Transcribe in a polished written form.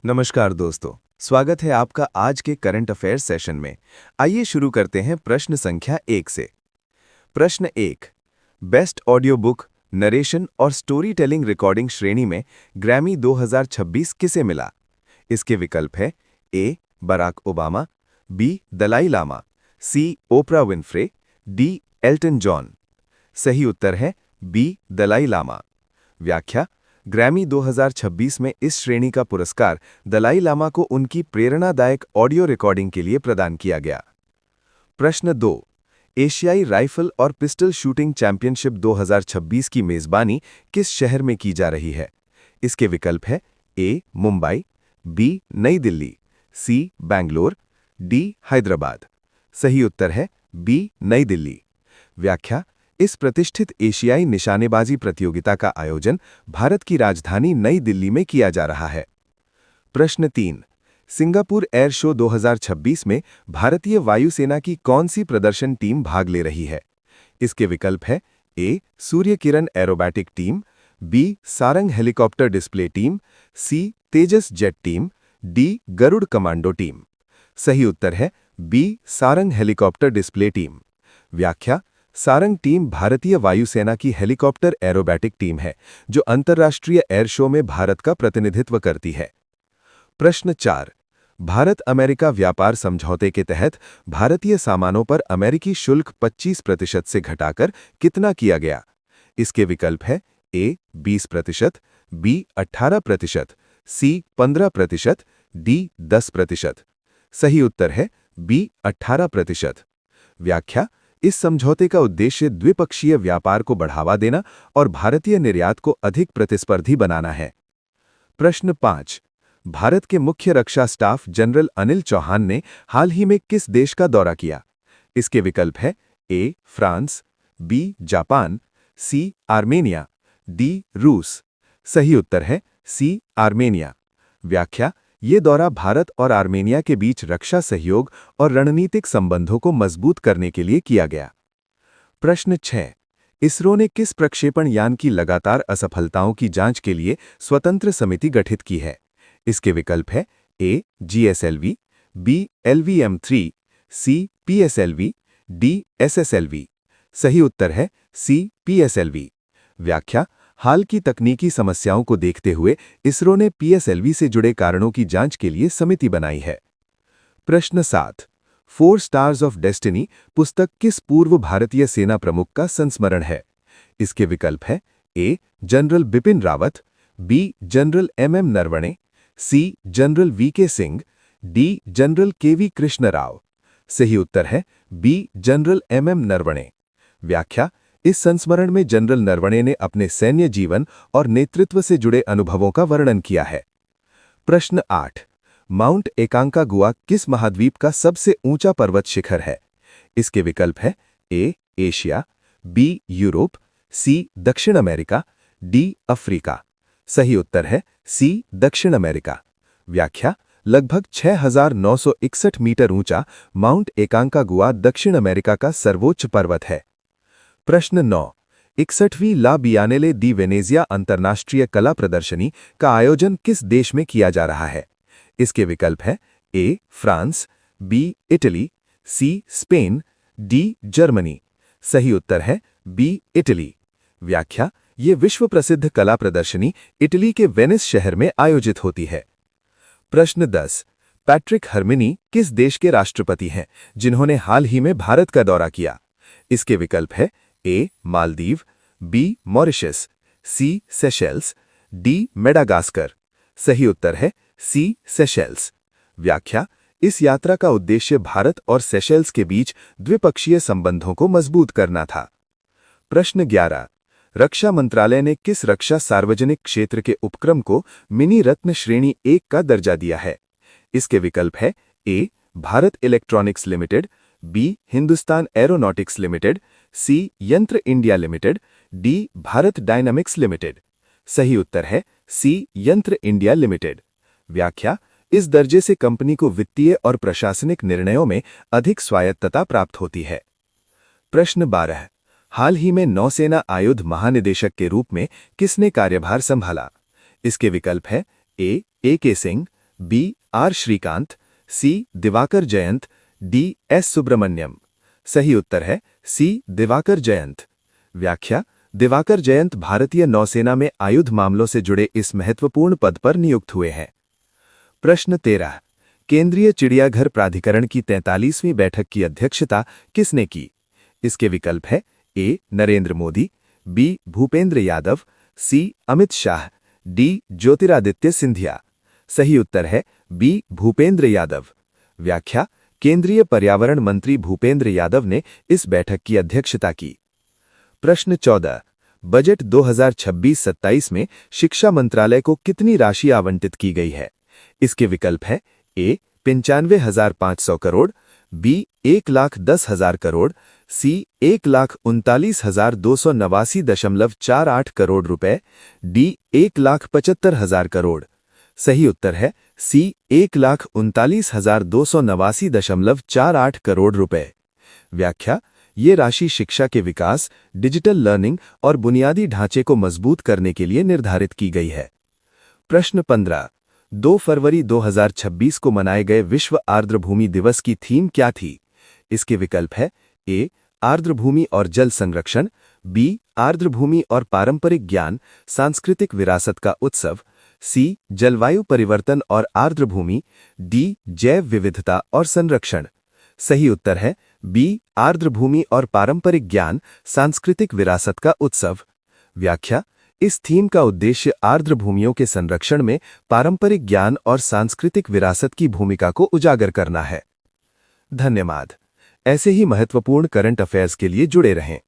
नमस्कार दोस्तों, स्वागत है आपका आज के करंट अफेयर्स सेशन में। आइए शुरू करते हैं प्रश्न संख्या 1 से। प्रश्न 1। बेस्ट ऑडियो बुक, नरेशन और स्टोरी टेलिंग रिकॉर्डिंग श्रेणी में ग्रैमी 2026 किसे मिला? इसके विकल्प है A. Barack Obama, B. Dalai Lama, C. Oprah Winfrey, D. Elton John. सही उत्तर है बी. दलाई लामा। व्याख्या: ग्रैमी 2026 में इस श्रेणी का पुरस्कार दलाई लामा को उनकी प्रेरणादायक ऑडियो रिकॉर्डिंग के लिए प्रदान किया गया। प्रश्न 2। एशियाई राइफल और पिस्टल शूटिंग चैंपियनशिप 2026 की मेजबानी किस शहर में की जा रही है? इसके विकल्प है ए. मुंबई, बी. नई दिल्ली, सी. बैंगलोर, डी. हैदराबाद। सही उत्तर है बी. नई दिल्ली। व्याख्या: इस प्रतिष्ठित एशियाई निशानेबाजी प्रतियोगिता का आयोजन भारत की राजधानी नई दिल्ली में किया जा रहा है। प्रश्न 3। सिंगापुर एयर शो 2026 में भारतीय वायुसेना की कौन सी प्रदर्शन टीम भाग ले रही है? इसके विकल्प है A. Surya Kiran aerobatic team, B. Sarang helicopter display team, C. Tejas jet team, D. Garud commando team. सही उत्तर है B. Sarang helicopter display team. व्याख्या: सारंग टीम भारतीय वायुसेना की हेलीकॉप्टर एरोबैटिक टीम है जो अंतर्राष्ट्रीय एयर शो में भारत का प्रतिनिधित्व करती है। प्रश्न 4। भारत अमेरिका व्यापार समझौते के तहत भारतीय सामानों पर अमेरिकी शुल्क 25% से घटाकर कितना किया गया? इसके विकल्प है ए. 20%, बी. 18%, सी. 15%, डी. 10%। सही उत्तर है बी. 18%। व्याख्या: इस समझौते का उद्देश्य द्विपक्षीय व्यापार को बढ़ावा देना और भारतीय निर्यात को अधिक प्रतिस्पर्धी बनाना है। प्रश्न 5। भारत के मुख्य रक्षा स्टाफ जनरल अनिल चौहान ने हाल ही में किस देश का दौरा किया? इसके विकल्प है A. France, B. Japan, C. Armenia, D. रूस। सही उत्तर है सी. आर्मेनिया। व्याख्या: ये दौरा भारत और आर्मेनिया के बीच रक्षा सहयोग और रणनीतिक संबंधों को मजबूत करने के लिए किया गया। प्रश्न 6। इसरो ने किस प्रक्षेपण यान की लगातार असफलताओं की जांच के लिए स्वतंत्र समिति गठित की है? इसके विकल्प है A. GSLV, B. LVM-3, C. PSLV, D. SSLV। सही उत्तर है सी. PSLV। व्याख्या: हाल की तकनीकी समस्याओं को देखते हुए इसरो ने PSLV से जुड़े कारणों की जांच के लिए समिति बनाई है। प्रश्न 7। 4 स्टार्स ऑफ डेस्टिनी पुस्तक किस पूर्व भारतीय सेना प्रमुख का संस्मरण है? इसके विकल्प है A. General Bipin Rawat, B. General MM Naravane, C. General VK Singh, D. General KV Krishna Rao. सही उत्तर है बी. General MM Naravane. व्याख्या: इस संस्मरण में जनरल नरवणे ने अपने सैन्य जीवन और नेतृत्व से जुड़े अनुभवों का वर्णन किया है। प्रश्न 8। माउंट एकांकागुआ किस महाद्वीप का सबसे ऊंचा पर्वत शिखर है? इसके विकल्प है A. Asia, B. Europe, C. दक्षिण अमेरिका, डी. अफ्रीका। सही उत्तर है सी. दक्षिण अमेरिका। व्याख्या: लगभग 6,961 मीटर ऊंचा माउंट एकांकागुआ दक्षिण अमेरिका का सर्वोच्च पर्वत है। प्रश्न 9। 61वीं ला बियानेले दी वेनेजिया अंतर्राष्ट्रीय कला प्रदर्शनी का आयोजन किस देश में किया जा रहा है? इसके विकल्प है A. France, B. Italy, C. Spain, D. Germany. सही उत्तर है बी. इटली। व्याख्या: ये विश्व प्रसिद्ध कला प्रदर्शनी इटली के वेनिस शहर में आयोजित होती है। प्रश्न 10। पैट्रिक हर्मिनी किस देश के राष्ट्रपति हैं जिन्होंने हाल ही में भारत का दौरा किया? इसके विकल्प है A. Maldives, B. Mauritius, C. Seychelles, D. Madagascar. सही उत्तर है सी. सेशेल्स। व्याख्या: इस यात्रा का उद्देश्य भारत और सेशेल्स के बीच द्विपक्षीय संबंधों को मजबूत करना था। प्रश्न 11। रक्षा मंत्रालय ने किस रक्षा सार्वजनिक क्षेत्र के उपक्रम को मिनी रत्न श्रेणी 1 का दर्जा दिया है? इसके विकल्प है A. Bharat electronics limited, B. Hindustan aeronautics limited, C. Yantra India limited, D. Bharat dynamics limited. सही उत्तर है सी. Yantra India limited. व्याख्या: इस दर्जे से कंपनी को वित्तीय और प्रशासनिक निर्णयों में अधिक स्वायत्तता प्राप्त होती है। प्रश्न 12। हाल ही में नौसेना आयुध महानिदेशक के रूप में किसने कार्यभार संभाला? इसके विकल्प है A. AK Singh, B R Srikanth, C Diwakar Jayant, D S Subramaniam. सही उत्तर है सी दिवाकर जयंत। व्याख्या: दिवाकर जयंत भारतीय नौसेना में आयुध मामलों से जुड़े इस महत्वपूर्ण पद पर नियुक्त हुए हैं। प्रश्न 13। केंद्रीय चिड़ियाघर प्राधिकरण की 43वीं बैठक की अध्यक्षता किसने की? इसके विकल्प है ए नरेंद्र मोदी, बी भूपेंद्र यादव, सी अमित शाह, डी ज्योतिरादित्य सिंधिया। सही उत्तर है बी भूपेंद्र यादव। व्याख्या: केंद्रीय पर्यावरण मंत्री भूपेंद्र यादव ने इस बैठक की अध्यक्षता की। प्रश्न 14। बजट 2026-27 में शिक्षा मंत्रालय को कितनी राशि आवंटित की गई है? इसके विकल्प है ए 95,500 करोड़, बी 1,10,000 करोड़, सी 1,39,289.48 करोड़ रुपए, डी 1,75,000 करोड़। सही उत्तर है सी 1,39,289.48 करोड़ रुपए। व्याख्या: ये राशि शिक्षा के विकास, डिजिटल लर्निंग और बुनियादी ढांचे को मजबूत करने के लिए निर्धारित की गई है। प्रश्न 15। 2 फरवरी 2026 को मनाए गए विश्व आर्द्रभूमि दिवस की थीम क्या थी? इसके विकल्प है ए आर्द्रभूमि और जल संरक्षण, बी आर्द्रभूमि और पारंपरिक ज्ञान सांस्कृतिक विरासत का उत्सव, सी जलवायु परिवर्तन और आर्द्रभूमि, डी जैव विविधता और संरक्षण। सही उत्तर है बी आर्द्रभूमि और पारंपरिक ज्ञान सांस्कृतिक विरासत का उत्सव। व्याख्या: इस थीम का उद्देश्य आर्द्रभूमियों के संरक्षण में पारंपरिक ज्ञान और सांस्कृतिक विरासत की भूमिका को उजागर करना है। धन्यवाद। ऐसे ही महत्वपूर्ण करंट अफेयर्स के लिए जुड़े रहें।